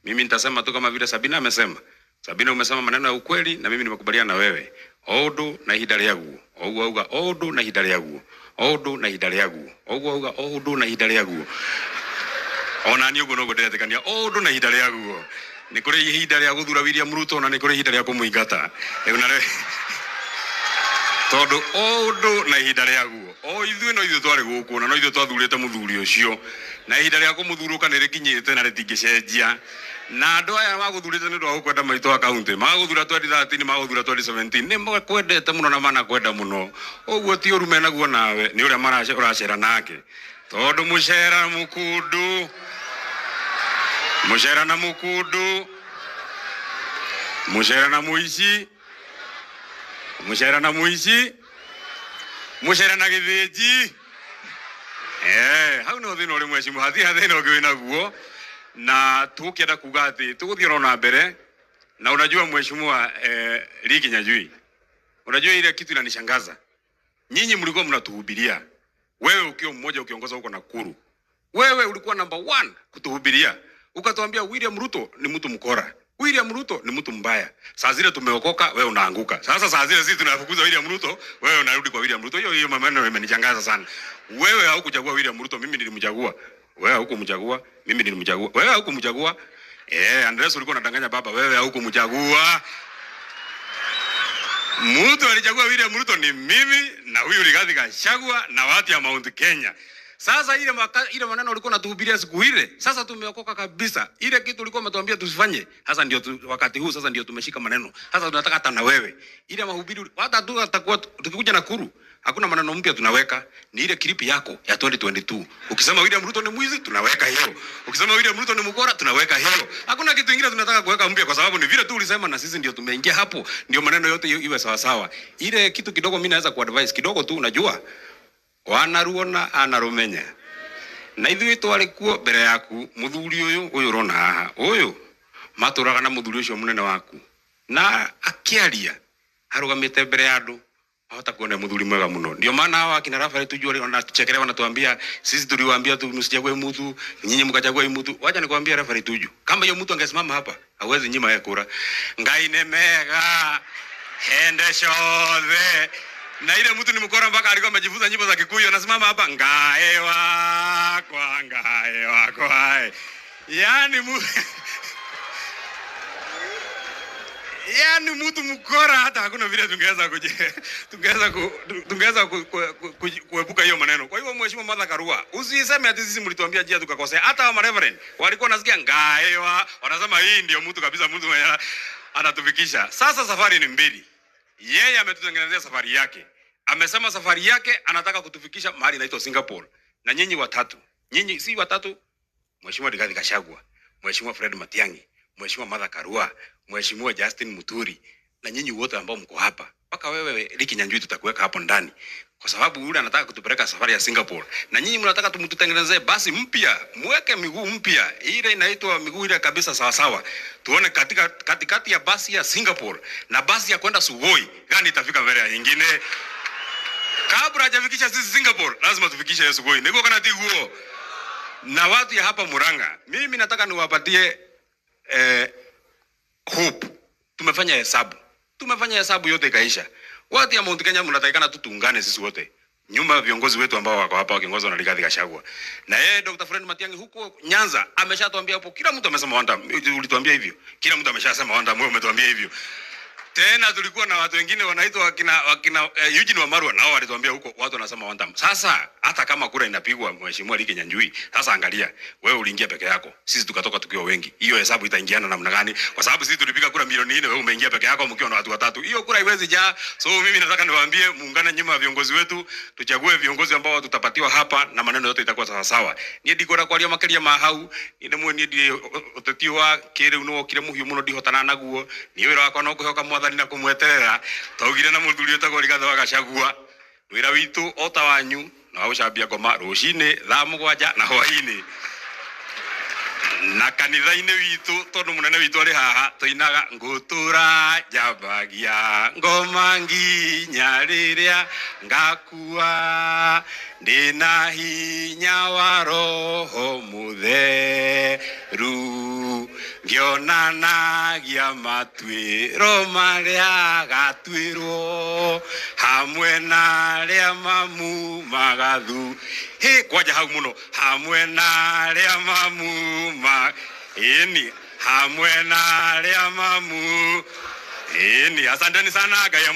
Mimi nitasema tu kama vile Sabina amesema. Sabina umesema maneno ya ukweli na mimi nimekubaliana na wewe. Odo na ihinda rĩaguo. Auga odo na ihinda rĩaguo. Odo na ihinda rĩaguo. Auga odo na ihinda rĩaguo. Ona ni ugo no ndetekania odo na ihinda rĩaguo. Nĩ kũrĩ ihinda rĩa gũthura William Ruto na nĩ kũrĩ ihinda rĩa kũmũingata. Tondu odo na ihinda rĩaguo. O ithuĩ no ithuĩ twarĩ gũkũ na no ithuĩ twathurĩte mũthuri ũcio. Na ihinda rĩa kũmũthurũka nĩ rĩkinyĩte na rĩtingĩcenjia. Na andũ aya magũthurĩte nĩ ũndũ wa gũkwenda maitũ wa kaunti. Magũthura 2013 magũthura 2017 nĩ makwendete mũno na manakwenda mũno. Ũguo ti ũru menaguo nawe nĩ ũrĩa ũracera nake. Tondu mũcera mũkundu. Mũcera na mũkundu. Mũcera na mũici. Mũcera na mũici. Mũcera na gĩthĩnji. Hau no thĩna ũrĩ mheshimiwa hatia thĩna ũngĩ wĩnaguo. Na tukienda kuga ati tuguthiĩ na mbere na unajua mheshimiwa Ricky Nyajui, unajua ile kitu inanishangaza, nyinyi mlikuwa mnatuhubiria, wewe ukiwa mmoja ukiongoza huko Nakuru, wewe ulikuwa number 1 kutuhubiria, ukatuambia William Ruto ni mtu mkora, William Ruto ni mtu mbaya. Saa zile tumeokoka, wewe unaanguka. Sasa saa zile sisi tunafukuza William Ruto, wewe unarudi kwa William Ruto. Hiyo maneno yamenichangaza sana. Wewe haukuchagua William Ruto, mimi nilimchagua. Wewe haukumchagua, mimi nilimchagua. Wewe haukumchagua. Andres ulikuwa unadanganya baba, wewe haukumchagua. Mtu alichagua William Ruto ni mimi na huyu Rigathi Gachagua na watu ya Mount Kenya. Sasa ile maneno ulikuwa unatuhubiria siku ile, sasa tumeokoka kabisa. Ile kitu ulikuwa umetuambia tusifanye, sasa ndio wakati huu sasa ndio tumeshika maneno. Sasa tunataka hata na wewe. Ile mahubiri hata tu atakuwa tukikuja Nakuru, hakuna maneno mpya tunaweka. Ni ile clip yako ya 2022. Ukisema William Ruto ni mwizi, tunaweka hiyo. Ukisema William Ruto ni mkora, tunaweka hiyo. Hakuna kitu kingine tunataka kuweka mpya kwa sababu ni vile tu ulisema na sisi ndio tumeingia hapo. Ndio maneno yote iwe sawa sawa. Ile kitu kidogo mimi naweza kuadvise kidogo tu, unajua wanaruona anarumenya na ithuĩ twari kuo mbere yaku muthuri uyu urona haha uyu maturaga na muthuri ucio munene waku na akiaria harugamite mbere ya andu ahota kuona muthuri mwega muno. Ndio maana hawa akina Rafael Tuju wanatuchekelea wanatuambia sisi tuliwaambia tu msichague mtu, nyinyi mkachagua mtu. Wacha nikwambie Rafael Tuju, kama hiyo mtu angesimama hapa hawezi nyima ya kura. Ngai ne mega hende shothe. Na ile mtu ni mkora mpaka alikuwa amejifunza nyimbo za Kikuyu, anasimama hapa ngae wakwa ngae wakwa. Yani yani mtu mkora, hata hakuna vile tungeweza kuepuka hiyo maneno. Kwa hivyo mheshimiwa Martha Karua, usiseme ati sisi mlituambia njia tukakosea. Hata wa reverend walikuwa nasikia ngae wanasema hii ndio mtu kabisa, mtu mwenye anatufikisha. Sasa safari ni mbili. Yeye ametutengenezea safari yake. Amesema safari yake anataka kutufikisha mahali inaitwa Singapore. Na nyinyi watatu. Nyinyi si watatu. Mheshimiwa Rigathi Gachagua, Mheshimiwa Fred Matiang'i, Mheshimiwa Martha Karua, Mheshimiwa Justin Muturi na nyinyi wote ambao mko hapa. Mpaka wewe Ricky Nyajui tutakuweka hapo ndani. Kwa sababu yule anataka kutupeleka safari ya Singapore. Na nyinyi mnataka tumtutengenezee basi mpya, muweke miguu mpya. Ile inaitwa miguu ile kabisa sawa sawa. Tuone katikati ya basi ya Singapore na basi ya kwenda Sugoi gani itafika mbele ya nyingine. Kabla hajafikisha sisi Singapore, lazima tufikishe ya Sugoi. Niko kana tiguo. Na watu ya hapa Murang'a, mimi nataka niwapatie hope. Tumefanya hesabu yote ikaisha. Watu ya Mount Kenya mnatakikana tu tuungane sisi wote nyuma ya viongozi wetu ambao wako hapa wakiongozwa na Rigathi Gachagua. Na yeye Dr. Fred Matiang'i huko Nyanza ameshatuambia hapo, kila mtu amesema wanda. Ulituambia hivyo. Kila mtu ameshasema wanda, wewe umetuambia hivyo. Tena tulikuwa na watu wengine wanaitwa wakina Eugene Wamalwa, nao walituambia huko watu wanasema one time. Sasa hata kama kura inapigwa mheshimiwa Ricky Nyajui, sasa angalia, wewe uliingia peke yako, sisi tukatoka tukiwa wengi. Hiyo hesabu itaingiana namna gani? Kwa sababu sisi tulipiga kura milioni 4, wewe umeingia peke yako mkiwa na watu watatu. Hiyo kura haiwezi jaa. So mimi nataka niwaambie muungane nyuma ya viongozi wetu, tuchague viongozi ambao tutapatiwa hapa na maneno yote itakuwa sawa sawa. Ni ndikora kwa ria makeria mahau, inde mwe ni otetiwa kire uno kire muhiu muno ndihotana naguo. Ni wira wakwa no kuhoka mwathani na kumweterera. Taugire na muthuri utagwo Rigathi Gachagua. Wira witu ota wanyu na gucambia ngoma rucini thaa 7 na hwaini. Na kanitha-ini witu tondu munene witu ari haha tuinaga ngutura jambagia ngoma nginya riria ngakua ndina hinya wa roho mutheru ngionanagia matwiro maria gatwirwo hamwe na ria mamu magathu kwaja hau muno hamwe na ria mamu ini hamwe na ria mamu ini. Asanteni sana.